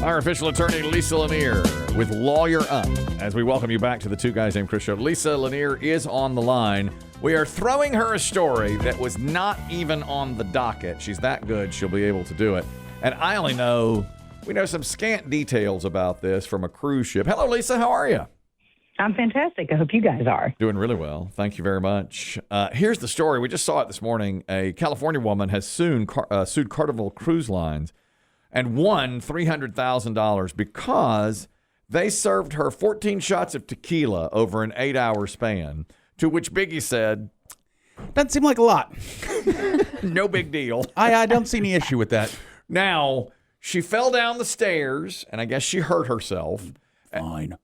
Our official attorney, Lisa Lanier, with Lawyer Up, as we welcome you back to the Two Guys Named Chris show. Lisa Lanier is on the line. We are throwing her a story that was not even on the docket. She's that good, she'll be able to do it. And we know some scant details about this from a cruise ship. Hello, Lisa. How are you? I'm fantastic. I hope you guys are. Doing really well. Thank you very much. Here's the story. We just saw it this morning. A California woman has sued Carnival Cruise Lines and won $300,000 because they served her 14 shots of tequila over an 8-hour span, to which Biggie said, doesn't seem like a lot. No big deal. I don't see any issue with that. Now, she fell down the stairs, and I guess she hurt herself. Fine.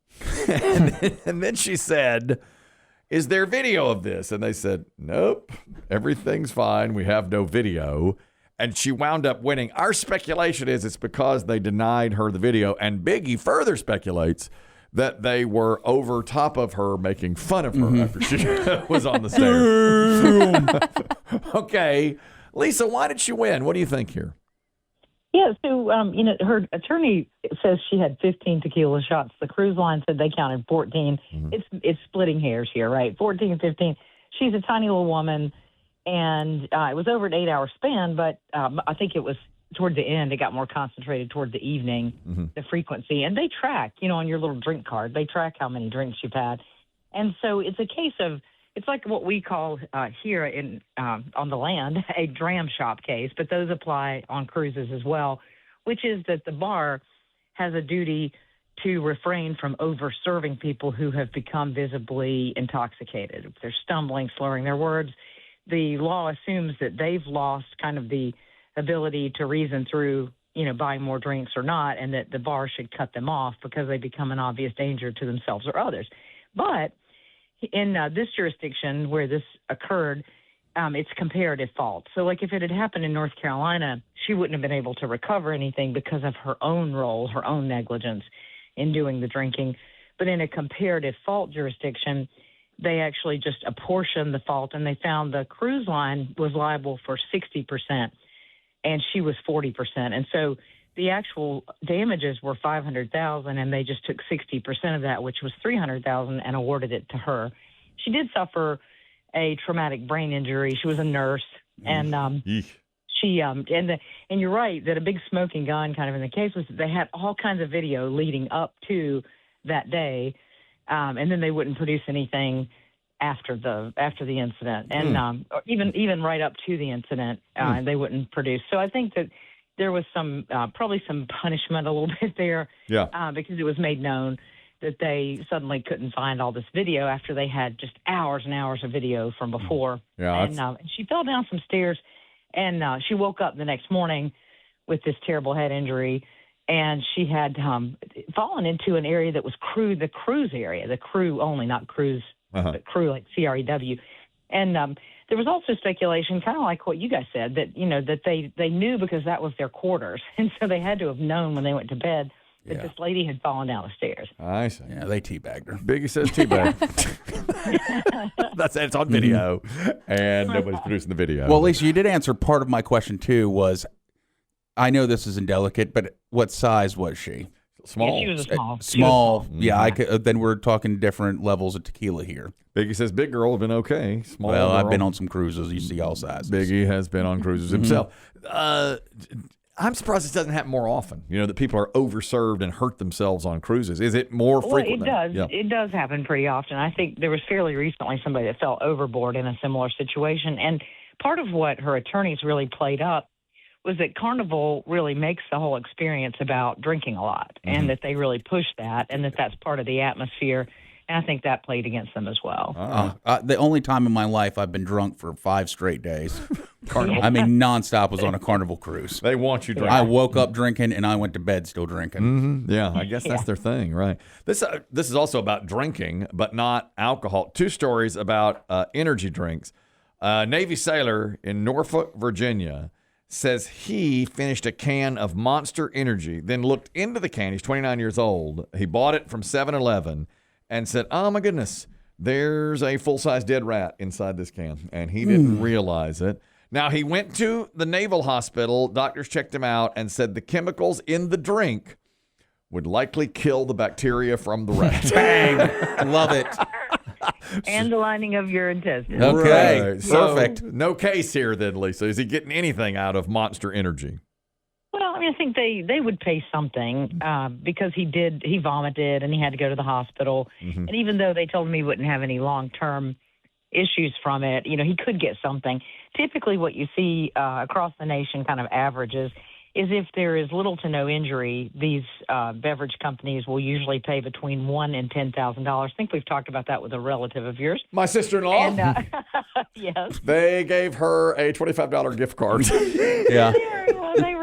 And then she said, is there video of this? And they said, nope, everything's fine. We have no video. And she wound up winning. Our speculation is it's because they denied her the video. And Biggie further speculates that they were over top of her making fun of her after she was on the stairs. Okay. Lisa, why did she win? What do you think here? Yeah, so, her attorney says she had 15 tequila shots. The cruise line said they counted 14. It's splitting hairs here, right? 14, 15. She's a tiny little woman, and it was over an 8-hour span, but I think it was toward the end. It got more concentrated toward the evening, the frequency. And they track, on your little drink card, they track how many drinks you've had. And so it's a case of, it's like what we call here in on the land a Dram shop case, but those apply on cruises as well, which is that the bar has a duty to refrain from over-serving people who have become visibly intoxicated. If they're stumbling, slurring their words, the law assumes that they've lost kind of the ability to reason through, buying more drinks or not, and that the bar should cut them off because they become an obvious danger to themselves or others. But in this jurisdiction where this occurred, it's comparative fault. So, like, if it had happened in North Carolina, she wouldn't have been able to recover anything because of her own role, her own negligence in doing the drinking. But in a comparative fault jurisdiction, they actually just apportioned the fault, and they found the cruise line was liable for 60%, and she was 40%. And so the actual damages were $500,000, and they just took 60% of that, which was $300,000, and awarded it to her. She did suffer a traumatic brain injury. She was a nurse, and she and you're right that a big smoking gun kind of in the case was that they had all kinds of video leading up to that day, and then they wouldn't produce anything after the incident, and or even right up to the incident, they wouldn't produce. So I think that there was some probably some punishment a little bit there, because it was made known that they suddenly couldn't find all this video after they had just hours and hours of video from before. Yeah, and she fell down some stairs, and she woke up the next morning with this terrible head injury, and she had fallen into an area that was the cruise area, the crew only, not cruise, but crew like CREW. And there was also speculation, kind of like what you guys said, that that they knew because that was their quarters, and so they had to have known when they went to bed that this lady had fallen down the stairs. I see. Yeah, they teabagged her. Biggie says teabag. It's on video, and nobody's producing the video. Well, Lisa, you did answer part of my question too. Was I know this is indelicate, but what size was she? Small. Yeah, she was a small. Small. Yeah, I could, then we're talking different levels of tequila here. Biggie says big girl have been okay. Small. Well, girl. I've been on some cruises. You see all sizes. Biggie has been on cruises himself. I'm surprised this doesn't happen more often. That people are overserved and hurt themselves on cruises. Is it more frequent? Well, it does. Yeah. It does happen pretty often. I think there was fairly recently somebody that fell overboard in a similar situation. And part of what her attorneys really played up was that Carnival really makes the whole experience about drinking a lot, and that they really push that, and that's part of the atmosphere. And I think that played against them as well. The only time in my life I've been drunk for 5 straight days. I mean, nonstop was on a Carnival cruise. They want you drunk. I woke up drinking, and I went to bed still drinking. Yeah, I guess that's their thing, right? This is also about drinking, but not alcohol. 2 stories about energy drinks. Navy sailor in Norfolk, Virginia, says he finished a can of Monster Energy, then looked into the can. He's 29 years old. He bought it from 7-Eleven and said, oh, my goodness, there's a full-size dead rat inside this can. And he didn't realize it. Now, he went to the Naval Hospital. Doctors checked him out and said the chemicals in the drink would likely kill the bacteria from the rat. Bang. Love it. And the lining of your intestines. Okay. Right. So, Perfect. no case here then, Lisa. Is he getting anything out of Monster Energy? Well, I mean, I think they would pay something because he vomited and he had to go to the hospital. Mm-hmm. And even though they told him he wouldn't have any long-term issues from it, he could get something. Typically what you see across the nation kind of averages is if there is little to no injury, these beverage companies will usually pay between $1,000 and $10,000. I think we've talked about that with a relative of yours. My sister-in-law? And, yes. They gave her a $25 gift card. Yeah.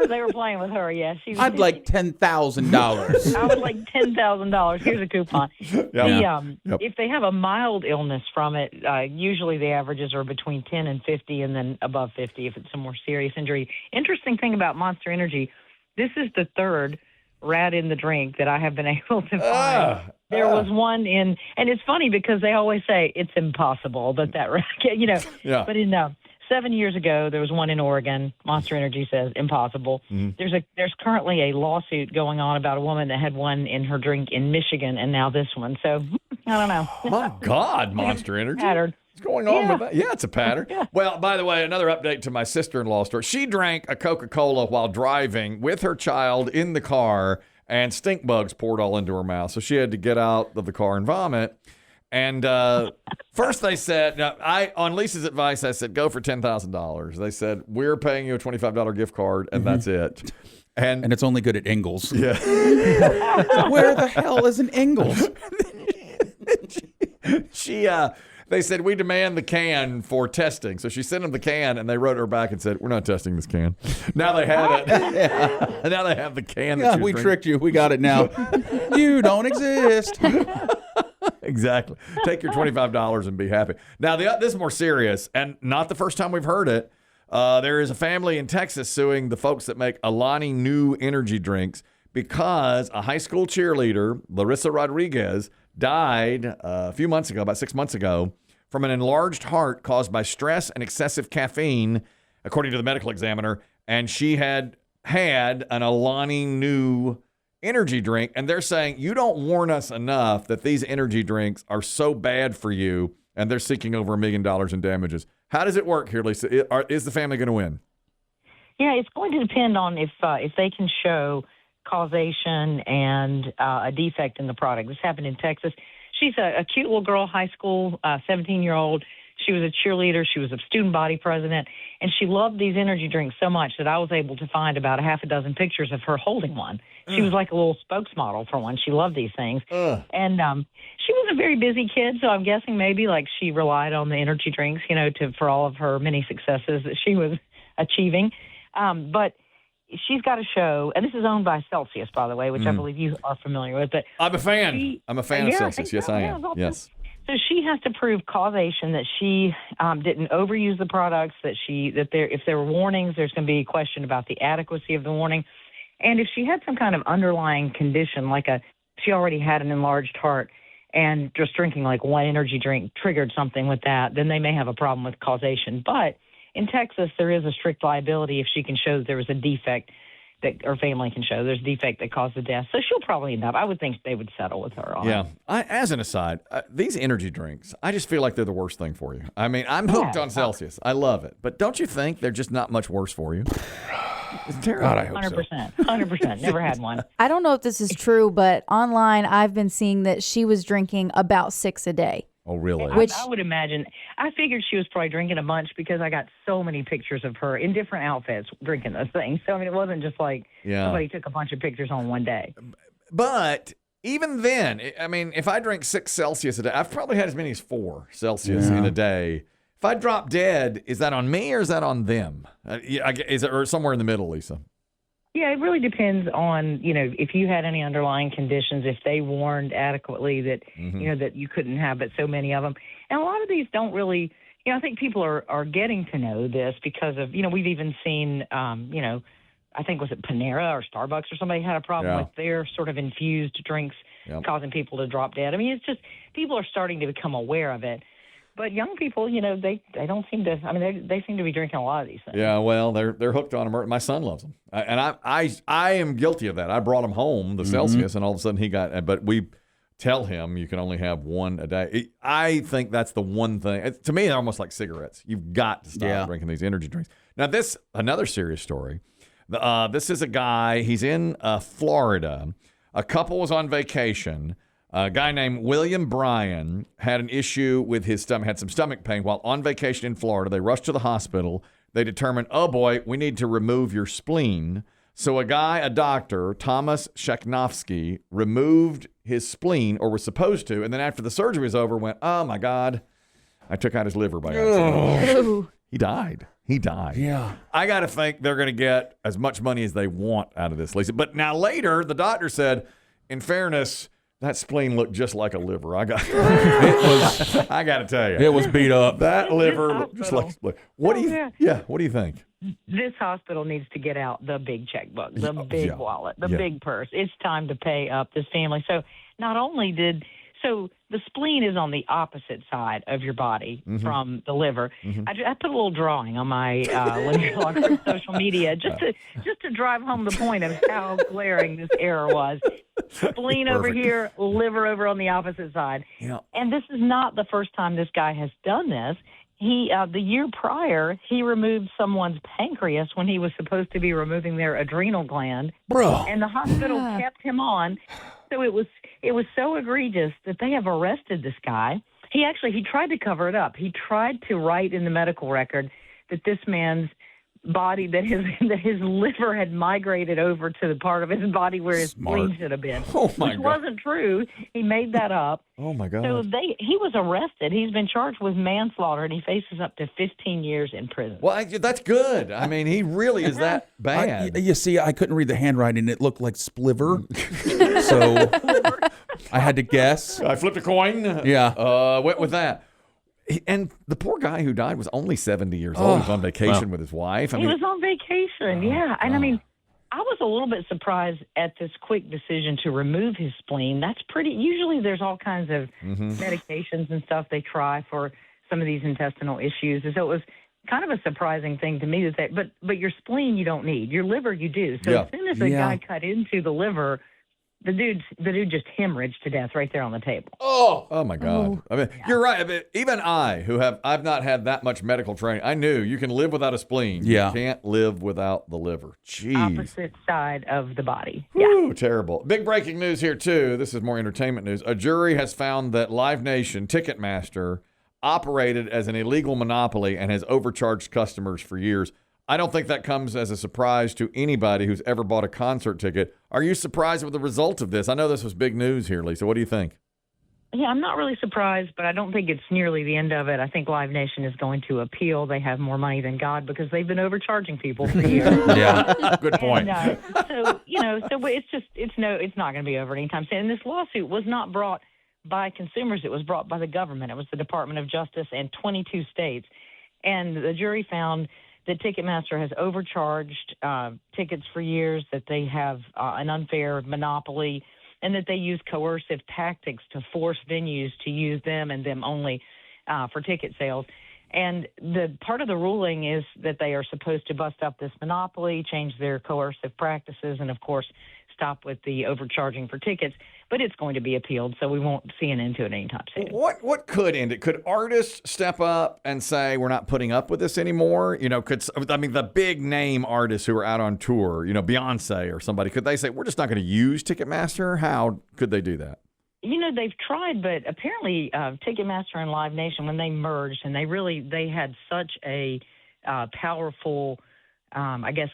They were playing with her, yeah. I'd like $10,000. I would like $10,000. Here's a coupon. Yep. If they have a mild illness from it, usually the averages are between 10 and 50 and then above 50 if it's a more serious injury. Interesting thing about Monster Energy, this is the third rat in the drink that I have been able to find. There was one in, and it's funny because they always say it's impossible that rat, Yeah. But in 7 years ago, there was one in Oregon. Monster Energy says impossible. Mm-hmm. There's currently a lawsuit going on about a woman that had one in her drink in Michigan, and now this one. So I don't know. My God, Monster Energy. Pattern. What's going on with that? Yeah, it's a pattern. Well, by the way, another update to my sister-in-law story. She drank a Coca-Cola while driving with her child in the car, and stink bugs poured all into her mouth. So she had to get out of the car and vomit. And first they said, on Lisa's advice, I said, go for $10,000. They said, we're paying you a $25 gift card, and that's it. And it's only good at Ingles. Yeah. Where the hell is an Ingles? They said, we demand the can for testing. So she sent them the can, and they wrote her back and said, we're not testing this can. Now they have it. And now they have the can. Yeah, we tricked you. We got it now. You don't exist. Exactly. Take your $25 and be happy. Now, this is more serious, and not the first time we've heard it. There is a family in Texas suing the folks that make Alani Nu energy drinks because a high school cheerleader, Larissa Rodriguez, died a few months ago, about 6 months ago, from an enlarged heart caused by stress and excessive caffeine, according to the medical examiner. And she had an Alani Nu energy drink, and they're saying you don't warn us enough that these energy drinks are so bad for you, and they're seeking over $1 million in damages. How does it work here, Lisa? Is the family going to win? Yeah, it's going to depend on if they can show causation and a defect in the product. This happened in Texas. She's a cute little girl, high school, 17-year-old. She was a cheerleader. She was a student body president, and she loved these energy drinks so much that I was able to find about a half a dozen pictures of her holding one. She was like a little spokesmodel for one. She loved these things. And she was a very busy kid, so I'm guessing maybe like she relied on the energy drinks, for all of her many successes that she was achieving. But she's got a show, and this is owned by Celsius, by the way, which I believe you are familiar with. But I'm a fan. I'm a fan of Celsius. Yes, I am. Yes. So she has to prove causation that she didn't overuse the products, that if there were warnings, there's going to be a question about the adequacy of the warning. And if she had some kind of underlying condition, like she already had an enlarged heart, and just drinking like one energy drink triggered something with that, then they may have a problem with causation. But in Texas, there is a strict liability if she can show that there was a defect that her family can show there's a defect that caused the death. So she'll probably end up, I would think they would settle with her on it. As an aside, these energy drinks, I just feel like they're the worst thing for you. I mean, I'm hooked on Celsius. I love it. But don't you think they're just not much worse for you? It's terrible. God, I hope 100%. 100%. Never had one. I don't know if this is true, but online I've been seeing that she was drinking about 6 a day. Oh, really? I would imagine. I figured she was probably drinking a bunch because I got so many pictures of her in different outfits drinking those things. So, I mean, it wasn't just like somebody took a bunch of pictures on one day. But even then, I mean, if I drink 6 Celsius a day, I've probably had as many as 4 Celsius in a day. If I drop dead, is that on me or is that on them? Is it or somewhere in the middle, Lisa? Yeah, it really depends on, if you had any underlying conditions, if they warned adequately that, that you couldn't have but so many of them. And a lot of these don't really, I think people are getting to know this because of, we've even seen, I think was it Panera or Starbucks or somebody had a problem with their sort of infused drinks causing people to drop dead. I mean, it's just people are starting to become aware of it. But young people, they don't seem to. I mean, they seem to be drinking a lot of these things. Yeah, well, they're hooked on them. My son loves them, and I am guilty of that. I brought him home the Celsius, and all of a sudden he got. But we tell him you can only have one a day. I think that's the one thing. To me, they're almost like cigarettes. You've got to stop drinking these energy drinks. Now, another serious story. This is a guy. He's in Florida. A couple was on vacation. A guy named William Bryan had an issue with his stomach, had some stomach pain while on vacation in Florida. They rushed to the hospital. They determined, oh boy, we need to remove your spleen. So a doctor, Thomas Sheknovsky, removed his spleen, or was supposed to, and then after the surgery was over, went, oh my God, I took out his liver by accident. He died. Yeah. I got to think they're going to get as much money as they want out of this, Lisa. But now later, the doctor said, in fairness, that spleen looked just like a liver. I got to tell you. It was beat up. That liver looked just like a spleen. What do you think? This hospital needs to get out the big checkbook, the big wallet, the big purse. It's time to pay up this family. So not only so the spleen is on the opposite side of your body from the liver. I put a little drawing on my Lanier social media just to drive home the point of how glaring this error was. Spleen over here, liver over on the opposite side. Yeah. And this is not the first time this guy has done this. The year prior, he removed someone's pancreas when he was supposed to be removing their adrenal gland. Bro. And the hospital kept him on. So it was so egregious that they have arrested this guy. He tried to cover it up. He tried to write in the medical record that this man's body, that his liver had migrated over to the part of his body where his spleen should have been. Oh my God. Which wasn't true. He made that up. Oh my God. So he was arrested. He's been charged with manslaughter, and he faces up to 15 years in prison. Well, that's good. I mean, he really is that bad. You see, I couldn't read the handwriting. It looked like spliver. So I had to guess. I flipped a coin. Yeah. Went with that. And the poor guy who died was only 70 years old. He was on vacation with his wife. He was on vacation, yeah. And I mean, I was a little bit surprised at this quick decision to remove his spleen. That's usually there's all kinds of medications and stuff they try for some of these intestinal issues. And so it was kind of a surprising thing to me but your spleen you don't need. Your liver you do. So as soon as the guy cut into the liver, the dude just hemorrhaged to death right there on the table. Oh my God. I mean, you're right. I mean, even I've not had that much medical training. I knew you can live without a spleen. Yeah. You can't live without the liver. Jeez. Opposite side of the body. Whew, terrible. Big breaking news here, too. This is more entertainment news. A jury has found that Live Nation Ticketmaster operated as an illegal monopoly and has overcharged customers for years. I don't think that comes as a surprise to anybody who's ever bought a concert ticket. Are you surprised with the result of this? I know this was big news here, Lisa. What do you think? Yeah, I'm not really surprised, but I don't think it's nearly the end of it. I think Live Nation is going to appeal. They have more money than God because they've been overcharging people for years. Yeah, good point. And, so it's not going to be over anytime soon. And this lawsuit was not brought by consumers. It was brought by the government. It was the Department of Justice and 22 states. And the jury found that Ticketmaster has overcharged tickets for years, that they have an unfair monopoly, and that they use coercive tactics to force venues to use them and them only for ticket sales. And the part of the ruling is that they are supposed to bust up this monopoly, change their coercive practices, and, of course, stop with the overcharging for tickets. But it's going to be appealed, so we won't see an end to it anytime soon. What could end it? Could artists step up and say, we're not putting up with this anymore? The big name artists who are out on tour, Beyonce or somebody, could they say, we're just not going to use Ticketmaster? How could they do that? They've tried, but apparently Ticketmaster and Live Nation, when they merged, and they had such a powerful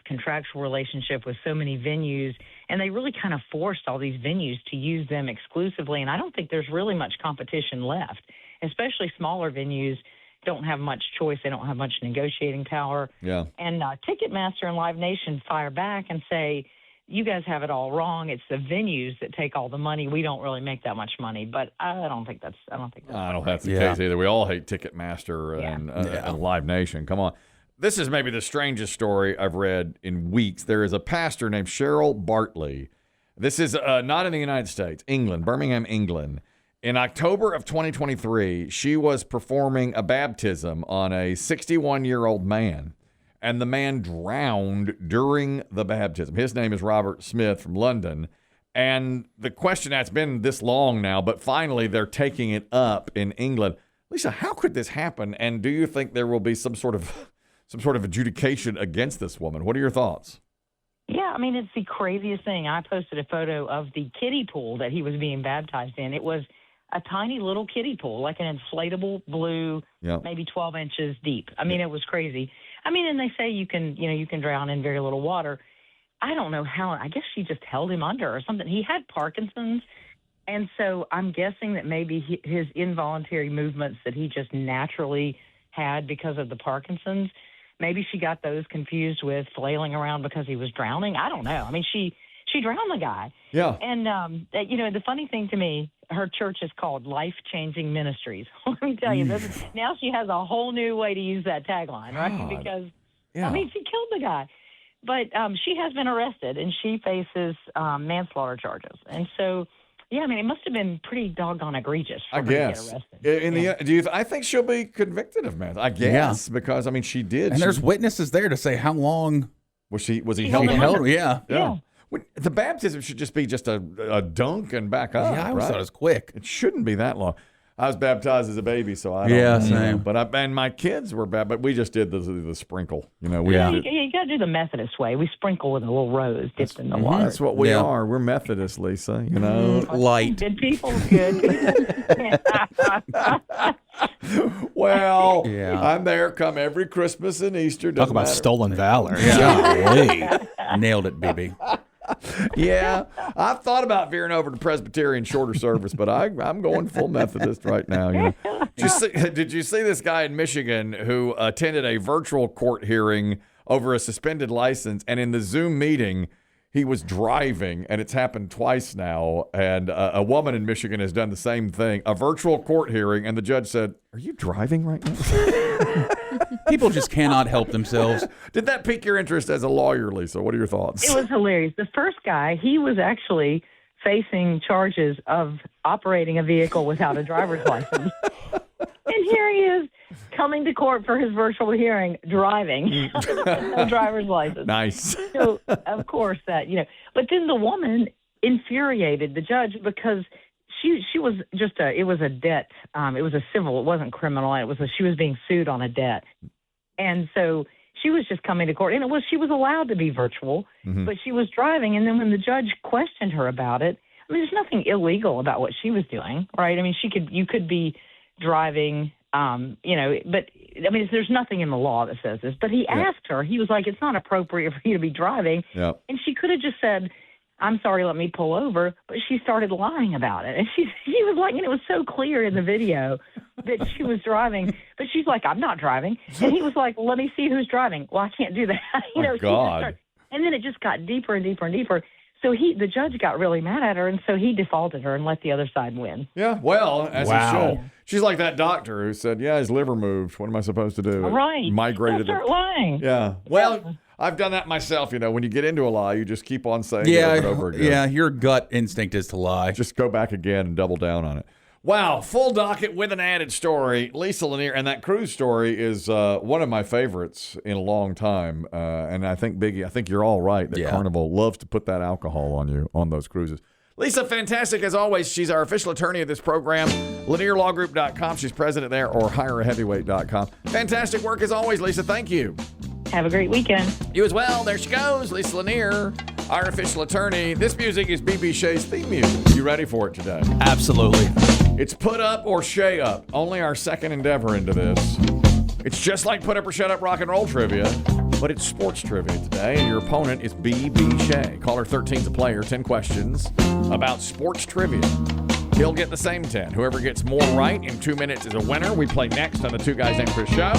contractual relationship with so many venues, and they really kind of forced all these venues to use them exclusively. And I don't think there's really much competition left, especially smaller venues don't have much choice. They don't have much negotiating power. Yeah. And Ticketmaster and Live Nation fire back and say, you guys have it all wrong. It's the venues that take all the money. We don't really make that much money. But I don't think that's I don't think that's the case either. We all hate Ticketmaster and Live Nation. Come on. This is maybe the strangest story I've read in weeks. There is a pastor named Cheryl Bartley. This is not in the United States, England, Birmingham, England. In October of 2023, she was performing a baptism on a 61-year-old man, and the man drowned during the baptism. His name is Robert Smith from London, and the question that's been this long now, but finally they're taking it up in England. Lisa, how could this happen, and do you think there will be some sort of adjudication against this woman? What are your thoughts? Yeah, I mean, it's the craziest thing. I posted a photo of the kiddie pool that he was being baptized in. It was a tiny little kiddie pool, like an inflatable blue, maybe 12 inches deep. I mean, it was crazy. I mean, and they say you can drown in very little water. I don't know how. I guess she just held him under or something. He had Parkinson's, and so I'm guessing that maybe his involuntary movements that he just naturally had because of the Parkinson's, maybe she got those confused with flailing around because he was drowning. I don't know. I mean, she drowned the guy. Yeah. And, the funny thing to me, her church is called Life Changing Ministries. Let me tell you, now she has a whole new way to use that tagline, right? God. Because, Yeah. I mean, she killed the guy. But she has been arrested, and she faces manslaughter charges. And so, yeah, I mean, it must have been pretty doggone egregious for her to get arrested. I think she'll be convicted of manslaughter. I guess because I mean she did. And there's witnesses there to say how long was he held held? Yeah. The baptism should just be a dunk and back up. Yeah, I always right? thought it was quick. It shouldn't be that long. I was baptized as a baby, so I don't know. Same. But my kids were baptized, but we just did the sprinkle. You got to do the Methodist way. We sprinkle with a little rose dipped in the water. That's what we are. We're Methodist, Lisa. Light. Good people, good. Well, I'm there. Come every Christmas and Easter. Talk about stolen valor. Yeah. Nailed it, BB. Yeah, I've thought about veering over to Presbyterian shorter service, but I'm going full Methodist right now. Did you see this guy in Michigan who attended a virtual court hearing over a suspended license, and in the Zoom meeting, he was driving, and it's happened twice now, and a woman in Michigan has done the same thing, a virtual court hearing, and the judge said, "Are you driving right now?" People just cannot help themselves. Did that pique your interest as a lawyer, Lisa? What are your thoughts? It was hilarious. The first guy, he was actually facing charges of operating a vehicle without a driver's license. And here he is coming to court for his virtual hearing, driving, no driver's license. Nice. So, of course, but then the woman infuriated the judge because she was it was a debt. It was a civil. It wasn't criminal. She was being sued on a debt. And so she was just coming to court. And she was allowed to be virtual, but she was driving. And then when the judge questioned her about it, I mean, there's nothing illegal about what she was doing, right? I mean, you could be driving, but I mean, there's nothing in the law that says this. But he asked her, he was like, it's not appropriate for you to be driving. Yep. And she could have just said, I'm sorry, let me pull over. But she started lying about it. And she was like, and it was so clear in the video that she was driving. But she's like, I'm not driving. And he was like, well, let me see who's driving. Well, I can't do that. God. And then it just got deeper and deeper and deeper. So the judge got really mad at her, and so he defaulted her and let the other side win. Yeah, well, as he should. She's like that doctor who said, yeah, his liver moved. What am I supposed to do? Right. Migrated. Start lying. Yeah. Well, I've done that myself. When you get into a lie, you just keep on saying it over and over again. Yeah, your gut instinct is to lie. Just go back again and double down on it. Wow, full docket with an added story. Lisa Lanier, and that cruise story is one of my favorites in a long time. And I think, Biggie, I think you're all right that Carnival loves to put that alcohol on you on those cruises. Lisa, fantastic as always. She's our official attorney of this program. LanierLawGroup.com. She's president there, or HireAHeavyweight.com. Fantastic work as always, Lisa. Thank you. Have a great weekend. You as well. There she goes, Lisa Lanier, our official attorney. This music is BB Shea's theme music. You ready for it today? Absolutely. It's Put Up or Shay Up. Only our second endeavor into this. It's just like Put Up or Shut Up rock and roll trivia, but it's sports trivia today, and your opponent is BB Shea. Caller 13's a player, 10 questions about sports trivia. He'll get the same 10. Whoever gets more right in 2 minutes is a winner. We play next on the Two Guys Named Chris show.